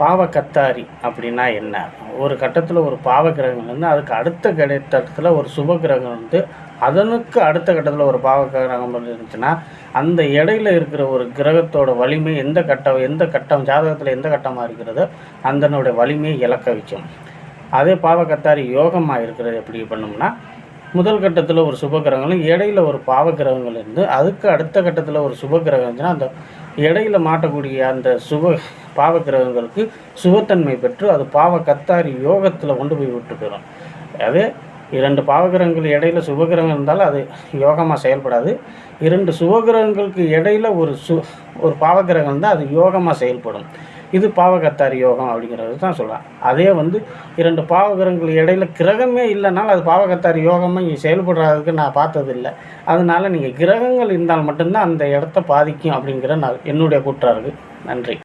பாவக்கத்தாரி அப்படின்னா என்ன? ஒரு கட்டத்தில் ஒரு பாவ கிரகங்கள் வந்து அதுக்கு அடுத்த கட்டத்தில் ஒரு சுப கிரகம் வந்து அதனுக்கு அடுத்த கட்டத்தில் ஒரு பாவ கிரகம் இருந்துச்சுன்னா, அந்த இடையில இருக்கிற ஒரு கிரகத்தோட வலிமை எந்த கட்டம் ஜாதகத்தில் எந்த கட்டமாக இருக்கிறதோ அதனுடைய வலிமையை இழக்க வைக்கும். அதே பாவக்கத்தாரி யோகமாக இருக்கிறது எப்படி பண்ணும்னா, முதல் கட்டத்தில் ஒரு சுப கிரகங்களும் இடையில ஒரு பாவ கிரகங்கள் இருந்து அதுக்கு அடுத்த கட்டத்தில் ஒரு சுப கிரகம் இருந்துச்சுன்னா, அந்த இடையில மாட்டக்கூடிய அந்த பாவ கிரகங்களுக்கு சுபத்தன்மை பெற்று அது பாவக்கத்தாரி யோகத்தில் கொண்டு போய் விட்டு போயிடும். அதே 2 பாவகிரகங்கள் இடையில சுபகிரகம் இருந்தாலும் அது யோகமாக செயல்படாது. 2 சுபகிரகங்களுக்கு இடையில ஒரு பாவகிரகம் இருந்தால் அது யோகமாக செயல்படும். இது பாவக்கத்தாரி யோகம் அப்படிங்கிறது தான் சொல்கிறேன். அதே வந்து 2 பாவகிரகங்கள் இடையில கிரகமே இல்லைனாலும் அது பாவக்கத்தாரி யோகமாக இங்கே செயல்படுறதுக்கு நான் பார்த்ததில்லை. அதனால் நீங்கள் கிரகங்கள் இருந்தால் மட்டும்தான் அந்த இடத்த பாதிக்கும் அப்படிங்கிற என்னுடைய கூற்றாக இருக்குது. நன்றி.